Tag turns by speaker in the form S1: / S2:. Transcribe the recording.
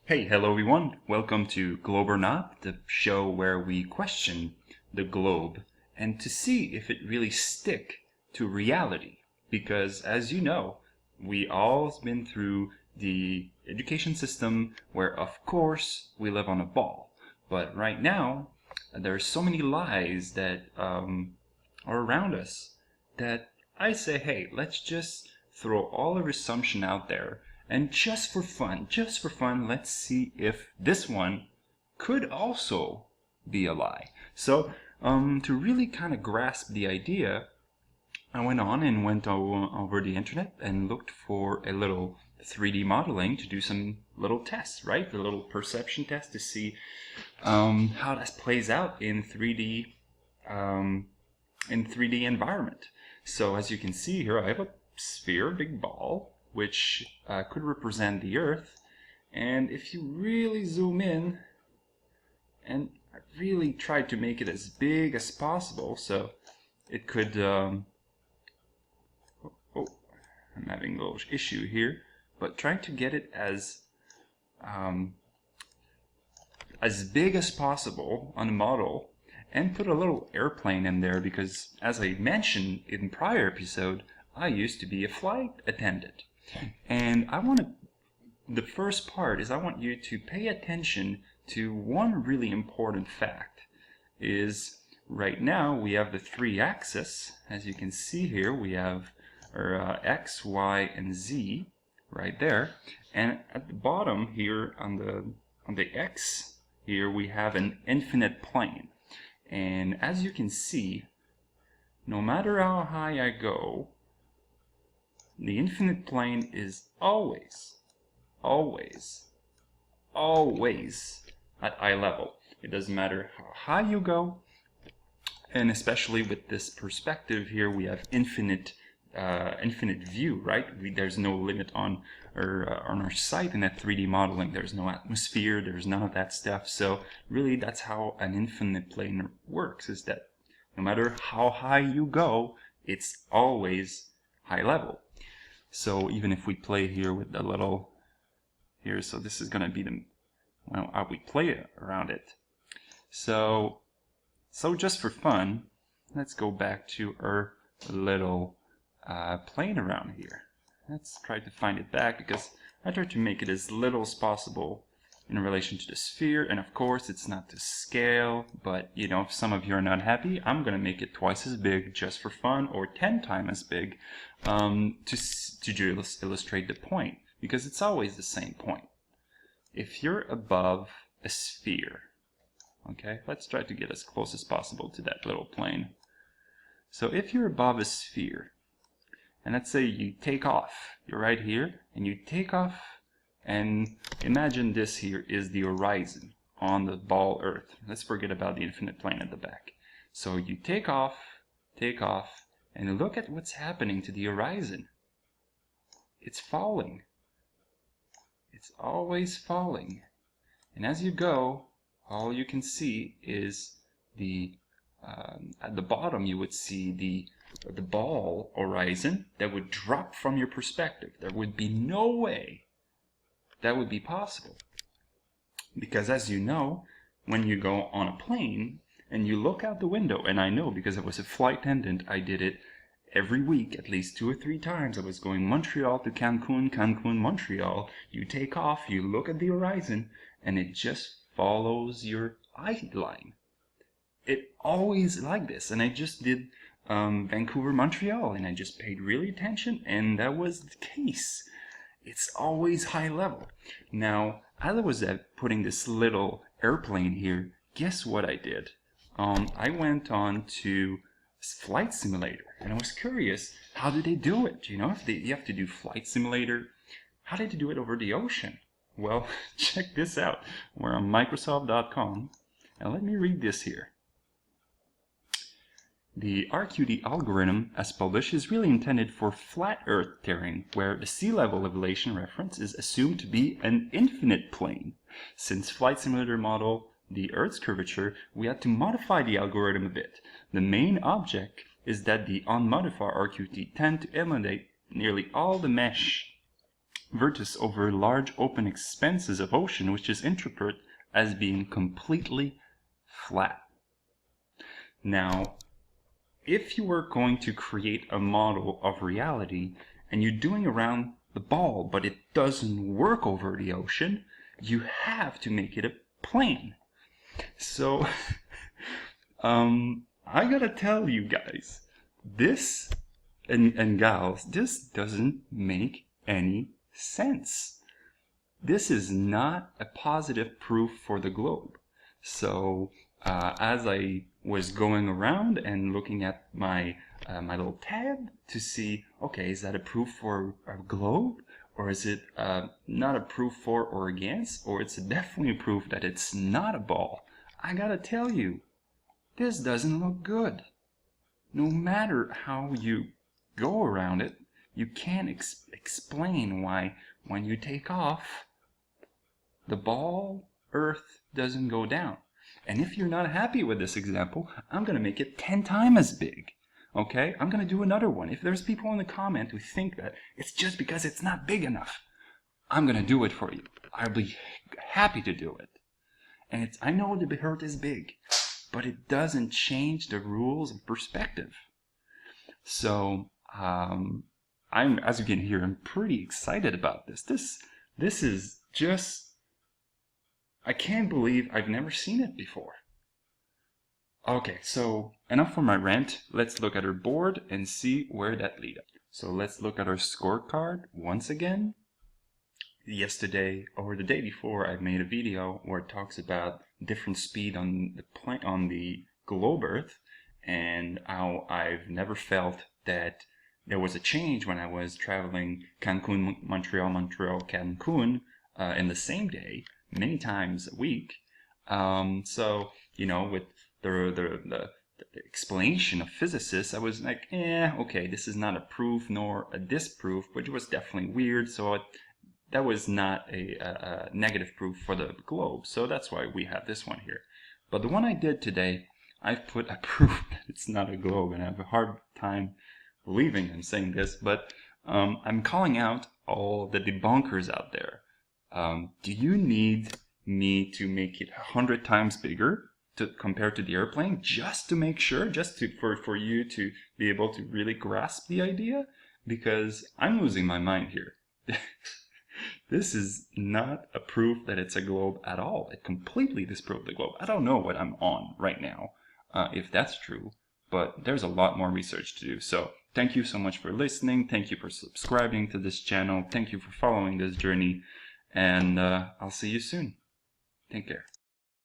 S1: Hello everyone. Welcome to Globe or Not, the show where we question the globe and to see if it really stick to reality. Because as you know, we all been through the education system where of course we live on a ball. But right now, there are so many lies that are around us that I say, hey, let's just throw all our assumption out there and just for fun, let's see if this one could also be a lie. So, to really kind of grasp the idea, I went on and went over the internet and looked for a little 3D modeling to do some little tests, right? A little perception test to see how this plays out in 3D environment. So as you can see here, I have a sphere, big ball, which could represent the Earth. And if you really zoom in, and I really tried to make it as big as possible, so it could, I'm having a little issue here, but trying to get it as big as possible on the model, and put a little airplane in there because, as I mentioned in prior episode, I used to be a flight attendant. And the first part is I want you to pay attention to one really important fact. Is right now we have the three axes. As you can see here, we have our X, Y, and Z right there. And at the bottom here on the X here, we have an infinite plane. And as you can see, no matter how high I go, the infinite plane is always at eye level. It doesn't matter how high you go, and especially with this perspective here, we have infinite view, right? There's no limit on our sight in that 3D modeling. There's no atmosphere, there's none of that stuff. So really, that's how an infinite plane works, is that no matter how high you go, it's always high level. So even if we play here with the little here, so this is going to be how we play around it. So just for fun, let's go back to our little plane around here. Let's try to find it back because I try to make it as little as possible in relation to the sphere, and of course it's not to scale, but you know, if some of you are not happy, I'm gonna make it twice as big just for fun, or 10 times as big, to illustrate the point, because it's always the same point. If you're above a sphere, okay, let's try to get as close as possible to that little plane. So if you're above a sphere, and let's say you take off, you're right here, and you take off, and imagine this here is the horizon on the ball Earth. Let's forget about the infinite plane at the back. So you take off, and look at what's happening to the horizon. It's falling. It's always falling. And as you go, all you can see is at the bottom you would see the ball horizon that would drop from your perspective. There would be no way that would be possible. Because as you know, when you go on a plane and you look out the window, and I know because I was a flight attendant, I did it every week, at least 2 or 3 times. I was going Montreal to Cancun, Montreal. You take off, you look at the horizon, and it just follows your eye line. It always like this, and I just did Vancouver, Montreal, and I just paid really attention, and that was the case. It's always high level. Now, as I was putting this little airplane here, guess what I did? I went on to Flight Simulator, and I was curious, how do they do it? You know, if you have to do Flight Simulator, how did they do it over the ocean? Well, check this out. We're on Microsoft.com, and let me read this here. The RQD algorithm, as published, is really intended for flat Earth terrain, where the sea level elevation reference is assumed to be an infinite plane. Since Flight Simulator model the Earth's curvature, we had to modify the algorithm a bit. The main object is that the unmodified RQT tend to eliminate nearly all the mesh vertex over large open expanses of ocean, which is interpreted as being completely flat. Now, if you were going to create a model of reality and you're doing around the ball, but it doesn't work over the ocean, you have to make it a plane. So, I gotta tell you guys, this and gals, this doesn't make any sense. This is not a positive proof for the globe. So as I was going around and looking at my my little tab to see, okay, is that a proof for a globe, or is it not a proof for or against, or it's definitely a proof that it's not a ball? I gotta tell you, this doesn't look good. No matter how you go around it, you can't explain why when you take off, the ball Earth doesn't go down. And if you're not happy with this example, I'm going to make it 10 times as big. Okay? I'm going to do another one. If there's people in the comment who think that it's just because it's not big enough, I'm going to do it for you. I'll be happy to do it. And I know the Earth is big, but it doesn't change the rules of perspective. So, as you can hear, I'm pretty excited about this. This is just, I can't believe I've never seen it before. Okay, so enough for my rant. Let's look at our board and see where that leads us. So let's look at our scorecard once again. Yesterday or the day before, I made a video where it talks about different speed on the globe Earth, and how I've never felt that there was a change when I was traveling Cancun, Montreal, Cancun in the same day, many times a week. So, you know, with the explanation of physicists, I was like, okay, this is not a proof nor a disproof, but it was definitely weird. So that was not a negative proof for the globe. So that's why we have this one here. But the one I did today, I've put a proof that it's not a globe, and I have a hard time believing I'm saying this, but I'm calling out all the debunkers out there. Do you need me to make it 100 times bigger compared to the airplane, just to make sure, for you to be able to really grasp the idea? Because I'm losing my mind here. This is not a proof that it's a globe at all. It completely disproved the globe. I don't know what I'm on right now, if that's true, but there's a lot more research to do. So thank you so much for listening. Thank you for subscribing to this channel. Thank you for following this journey, and I'll see you soon. Take care.